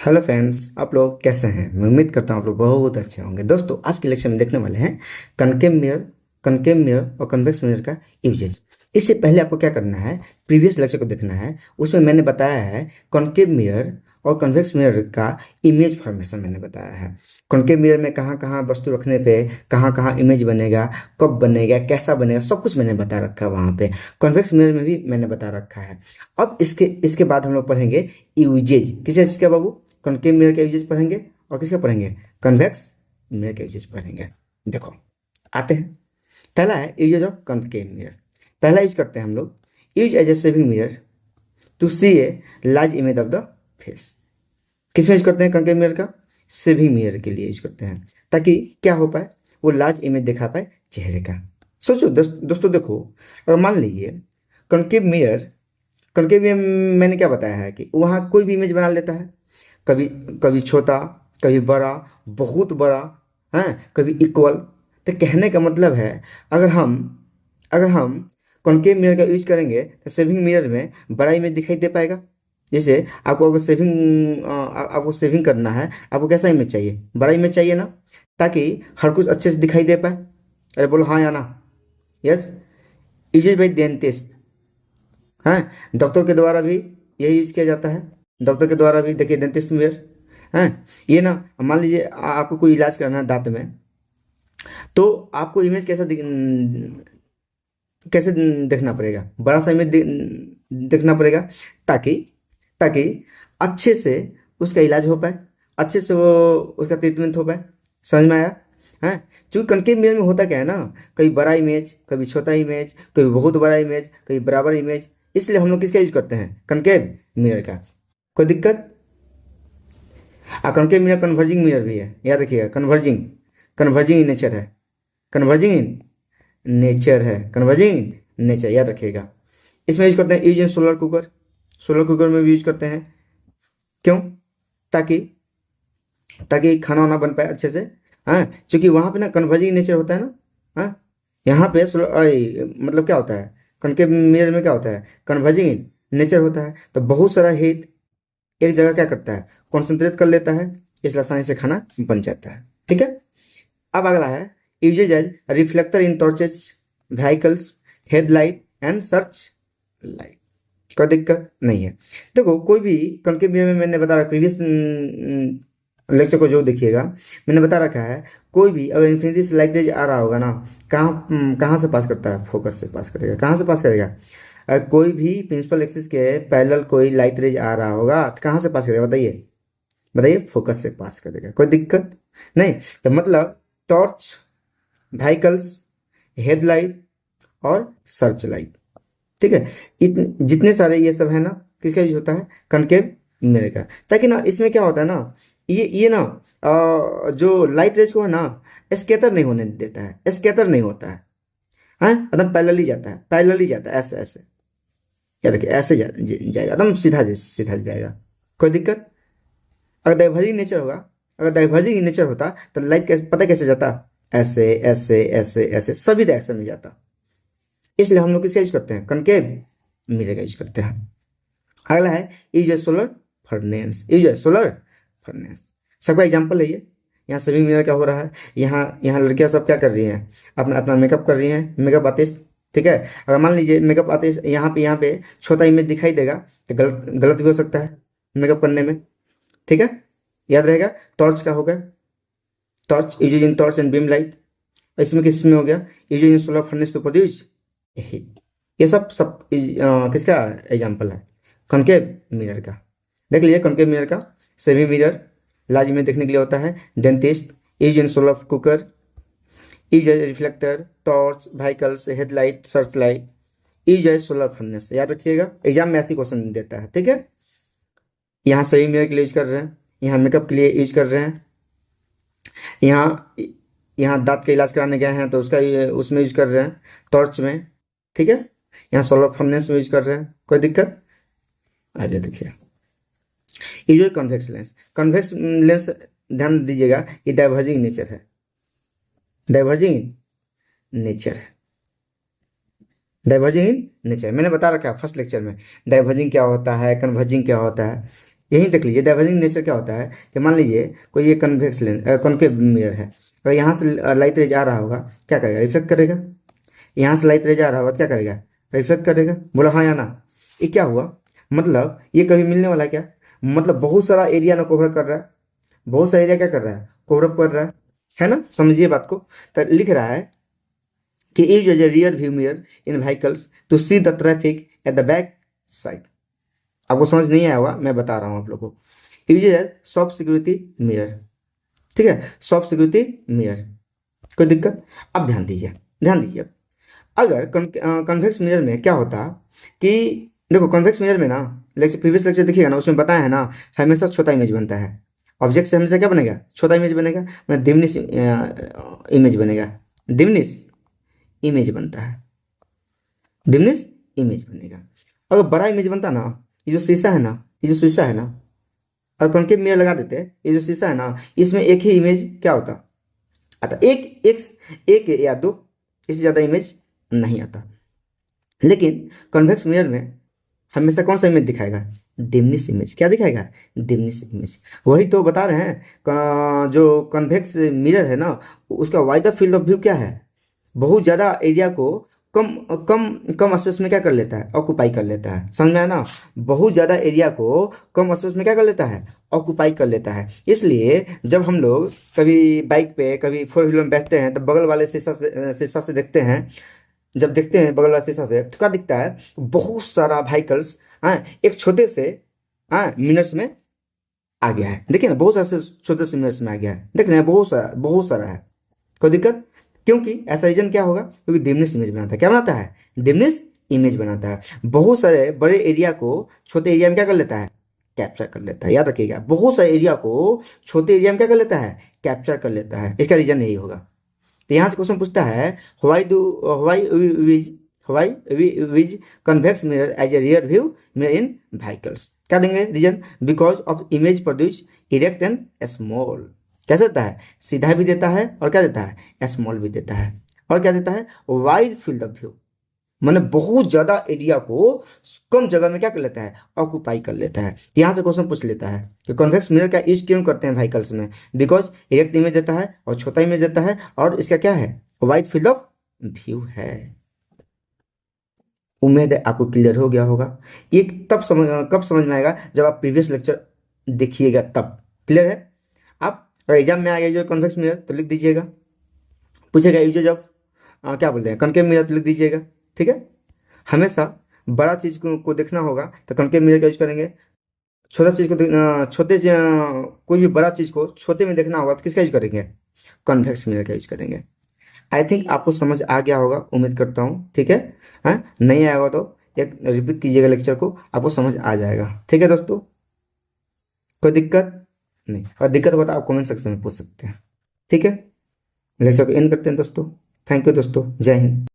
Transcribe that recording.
Hello friends, आप लोग कैसे हैं। मैं उम्मीद करता हूँ आप लोग बहुत अच्छे होंगे। दोस्तों, आज के लेक्चर में देखने वाले हैं कनकेव मिरर और कन्वेक्स मिरर का यूजेज। इससे पहले आपको क्या करना है, प्रीवियस लेक्चर को देखना है। उसमें मैंने बताया है कॉनकेव मिरर और कन्वेक्स मिरर का इमेज फॉर्मेशन मैंने बताया है। कॉनकेव मिरर में कहाँ कहाँ वस्तु रखने पे कहाँ कहाँ इमेज बनेगा, कब बनेगा, कैसा बनेगा, सब कुछ मैंने बता रखा है वहाँ पे। कन्वेक्स मिरर में भी मैंने बता रखा है। अब इसके इसके बाद हम लोग पढ़ेंगे यूजेज। किस चीज़ का बाबू? कॉनकेव मिरर के यूजेस पढ़ेंगे और किसका पढ़ेंगे, कन्वेक्स मिरर के यूजेस पढ़ेंगे। देखो, आते हैं। पहला है यूजेज ऑफ कॉनकेव मिरर। पहला यूज करते हैं हम लोग, use as a shaving mirror to see a large image of the face. किस में यूज करते हैं कॉनकेव मिरर का? सेविंग मिरर के लिए यूज करते हैं, ताकि क्या हो पाए, वो लार्ज इमेज दिखा पाए चेहरे का। सोचो दोस्तों, देखो, अगर मान लीजिए कॉनकेव मिरर, कॉनकेव मिरर मैंने क्या बताया है कि वहाँ कोई भी इमेज बना लेता है। कभी कभी छोटा, कभी बड़ा, बहुत बड़ा, है, कभी इक्वल। तो कहने का मतलब है, अगर हम अगर हम कॉनकेव मिरर का यूज करेंगे तो सेविंग मिरर में बड़ा इमेज दिखाई दे पाएगा। जैसे आपको अगर आपको सेविंग करना है, आपको कैसा इमेज चाहिए? बड़ा इमेज चाहिए ना, ताकि हर कुछ अच्छे से दिखाई दे पाए। अरे बोलो हाँ या ना? यस। यूजेज बाई डेंटिस्ट, है, डॉक्टर के द्वारा भी यही यूज किया जाता है। डॉक्टर के द्वारा भी देखिए, डेंटिस्ट वेयर है ये ना। मान लीजिए आपको कोई इलाज करना है दांत में, तो आपको इमेज कैसे देखना पड़ेगा? बड़ा सा इमेज देखना पड़ेगा, ताकि ताकि अच्छे से उसका इलाज हो पाए, अच्छे से वो उसका ट्रीटमेंट हो पाए। समझ में आया? है। क्योंकि कनकेव मिरर में होता क्या है ना, कभी बड़ा इमेज, कभी छोटा इमेज, कभी बहुत बड़ा इमेज, कभी बराबर इमेज। इसलिए हम लोग किसका यूज करते हैं? कनकेव मिरर का। कोई दिक्कत? कनकेव मिरर कन्वर्जिंग मिरर भी है, याद रखिएगा। कन्वर्जिंग कन्वर्जिंग इन नेचर है। कन्वर्जिंग इन नेचर है, कन्वर्जिंग इन नेचर, याद रखिएगा। इसमें यूज करते हैं, use in solar cooker. Solar cooker में भी यूज करते हैं। क्यों? ताकि ताकि खाना वाना बन पाए अच्छे से। हाँ, क्योंकि वहाँ पे ना कन्वर्जिंग नेचर होता है ना। हाँ, यहाँ पे मतलब क्या होता है, कनकेव मिरर में क्या होता है, कन्वर्जिंग नेचर होता है। तो बहुत सारा हीट एक जगह क्या करता है, कॉन्सेंट्रेट कर लेता है, इसलिए आसानी से खाना बन जाता है। ठीक है। अब अगला है uses as reflector in torches, vehicles, headlight and search light. कोई दिक्कत नहीं है। देखो, कोई भी कनकेव मिरर में मैंने बता रहा, प्रीवियस लेक्चर को जो देखिएगा, मैंने बता रखा है, कोई भी अगर इन्फिनिटी से लाइट रेज आ रहा होगा ना, कहाँ से पास करता है? फोकस से पास करेगा। कहाँ से पास करेगा? कोई भी प्रिंसिपल एक्सिस के पैरेलल कोई लाइट रेज आ रहा होगा तो कहाँ से पास करेगा? बताइए बताइए। फोकस से पास करेगा। कोई दिक्कत नहीं। तो मतलब टॉर्च, व्हीकल्स, हेडलाइट और सर्च लाइट। ठीक है। जितने सारे ये सब है ना, किसका यूज होता है? कनकेव मिरर का। ताकि ना इसमें क्या होता है ना, ये ना जो लाइट रेज को है ना, स्कैटर नहीं होने देता है, स्कैटर नहीं होता है। हाँ, एकदम पैरेलली जाता है, पैरेलली जाता है, ऐसे ऐसे। याद रखिए, ऐसे जाएगा, एकदम सीधा सीधा जाएगा। कोई दिक्कत? अगर डाइवर्जिंग नेचर होगा, अगर डाइवर्जिंग नेचर होता तो लाइट पता कैसे जाता? ऐसे ऐसे ऐसे ऐसे, सभी डायरेक्शन में जाता। इसलिए हम लोग किसका यूज करते हैं? कनकेव मिरर का यूज करते हैं। अगला है यूज ए सोलर फर्नेस। यूज ए सोलर फर्नेस सबका एग्जाम्पल है ये। यहाँ सभी मिरर क्या हो रहा है, यहाँ यहाँ लड़कियां सब क्या कर रही हैं, अपना अपना मेकअप कर रही हैं, मेकअप आर्टिस्ट। ठीक है। अगर मान लीजिए मेकअप आर्टिस्ट यहाँ पे छोटा इमेज दिखाई देगा, तो गलत गलत भी हो सकता है मेकअप करने में। ठीक है। याद रहेगा। टॉर्च का होगा, torch use in torch and beam light. इसमें किस में हो गया? Use in solar furnace to produce heat. ये सब किसका एग्जाम्पल है? कॉनकेव मिरर का। देख लीजिए कॉनकेव मिरर का। सेमी मिरर लार्ज में देखने के लिए होता है। Dentist, use in solar cooker, use as reflector, torch, vehicles, headlight, search light, use as solar furnace. याद रखिएगा, एग्जाम में ऐसी क्वेश्चन देता है। ठीक है। यहाँ सभी मिरर के लिए यूज कर रहे हैं, यहाँ मेकअप के लिए यूज कर रहे हैं, यहाँ यहाँ दांत का इलाज कराने गए हैं तो उसमें यूज कर रहे हैं, टॉर्च में। ठीक है। यहाँ सोलर फर्नेस में यूज कर रहे हैं। कोई दिक्कत? आगे देखिए, ये जो कन्वेक्स लेंस, कन्वेक्स लेंस ध्यान दीजिएगा, ये डाइवर्जिंग नेचर है, डाइवर्जिंग नेचर है, डाइवर्जिंग इन नेचर। मैंने बता रखा है फर्स्ट लेक्चर में, डाइवर्जिंग क्या होता है, कन्वर्जिंग क्या होता है। यहीं देख लीजिए डाइवर्जिंग नेचर क्या होता है कि मान लीजिए कोई ये कन्वेक्स लेंस कॉनकेव मिरर है, अगर यहाँ से लाइट रे जा रहा होगा क्या करेगा, रिफ्लेक्ट करेगा। यहाँ से लाइट रे जा रहा होगा क्या करेगा, रिफ्लेक्ट करेगा। बोला हाँ या ना। ये क्या हुआ, मतलब ये कभी मिलने वाला है क्या, मतलब बहुत सारा एरिया ना कवर कर रहा है, बहुत सारा एरिया क्या कर रहा है, कवर अप कर रहा है ना। समझिए बात को। तो लिख रहा है कि use as a rear view mirror in vehicles to see the traffic at the back side. आपको समझ नहीं आया होगा, मैं बता रहा हूँ आप लोगों को। Use as soft security mirror, ठीक है, सॉफ्ट सिक्योरिटी मिरर, कोई दिक्कत। अब ध्यान दीजिए, ध्यान दीजिए। अगर कन्वेक्स मिरर में क्या होता कि देखो कन्वेक्स मिरर में ना, लेक्चर प्रीवियस लेक्चर देखिएगा ना, उसमें बताया है ना हमेशा छोटा इमेज बनता है। ऑब्जेक्ट से हमेशा क्या बनेगा, छोटा इमेज बनेगा, मतलब डिमनिश इमेज बनेगा, डिमनिश इमेज बनता है, डिमनिश इमेज बनेगा। अगर बड़ा इमेज बनता ना, ये जो शीशा है ना, ये जो शीशा है ना, अगर कॉन्केव मिरर लगा देते, ये जो शीशा है ना, इसमें एक ही इमेज क्या होता, आता एक एक एक या दो, इससे ज़्यादा इमेज नहीं आता। लेकिन कन्वेक्स मिरर में हमेशा कौन सा इमेज दिखाएगा, डिमनिश इमेज। क्या दिखाएगा, डिमनिश इमेज। वही तो बता रहे हैं जो कन्वेक्स मिरर है ना, उसका वाइडर फील्ड ऑफ व्यू क्या है, बहुत ज़्यादा एरिया को कम कम कम स्पेस में क्या कर लेता है, ऑक्यूपाई कर लेता है। समझ में आया ना, बहुत ज़्यादा एरिया को कम स्पेस में क्या कर लेता है, ऑक्यूपाई कर लेता है। इसलिए जब हम लोग कभी बाइक पे कभी फोर व्हीलर में बैठते हैं तो बगल वाले शीशा से देखते हैं, जब देखते हैं बगल वाले शीशा से तो क्या दिखता है, बहुत सारा व्हीकल्स हाँ एक छोटे से हाँ मिनट्स में आ गया है। देखिए ना बहुत सारे छोटे से मिनट्स में आ गया है, देख रहे हैं बहुत सारा है। कोई दिक्कत, क्योंकि ऐसा रीजन क्या होगा, क्योंकि डिमनिश इमेज बनाता है। क्या बनाता है, डिमनिश इमेज बनाता है। बहुत सारे बड़े एरिया को छोटे एरिया में क्या कर लेता है, कैप्चर कर लेता है। याद रखिएगा, बहुत सारे एरिया को छोटे एरिया में क्या कर लेता है, कैप्चर कर लेता है। इसका रीजन यही होगा। तो यहाँ से क्वेश्चन पूछता है why is convex mirror as a rear view mirror in vehicles. क्या देंगे reason, because of image produce erect and small. कैसे देता है, सीधा भी देता है और क्या देता है, स्मॉल भी देता है, और क्या देता है, वाइड फील्ड ऑफ व्यू, मैंने बहुत ज्यादा एरिया को कम जगह में क्या कर लेता है, ऑक्यूपाई कर लेता है। यहाँ से क्वेश्चन पूछ लेता है कि कॉन्वेक्स मिरर का यूज क्यों करते हैं व्हीकल्स में, बिकॉज इरेक्ट इमेज देता है और छोटा इमेज देता है, और इसका क्या है, वाइड फील्ड ऑफ व्यू है। उम्मीद है आपको क्लियर हो गया होगा। ये कब समझ में आएगा, जब आप प्रीवियस लेक्चर देखिएगा तब क्लियर है। आप अगर एग्जाम में आ गया जो कॉन्वेक्स मिरर तो लिख दीजिएगा, पूछेगा यूजेज ऑफ क्या बोलते हैं कॉन्केव मिरर तो लिख दीजिएगा, ठीक है। हमेशा बड़ा चीज को देखना होगा तो कॉन्केव मिरर का यूज करेंगे, छोटा चीज को कोई भी बड़ा चीज को छोटे में देखना होगा तो किसका यूज करेंगे, कॉन्वेक्स मिरर का यूज करेंगे। आई थिंक आपको समझ आ गया होगा, उम्मीद करता हूँ, ठीक है। हाँ नहीं आया होगा तो एक रिपीट कीजिएगा लेक्चर को, आपको समझ आ जाएगा, ठीक है दोस्तों। कोई दिक्कत नहीं, और दिक्कत होगा तो आप कमेंट सेक्शन में पूछ सकते हैं, ठीक है। लेक्चर को एंड करते हैं दोस्तों। थैंक यू दोस्तों, जय हिंद।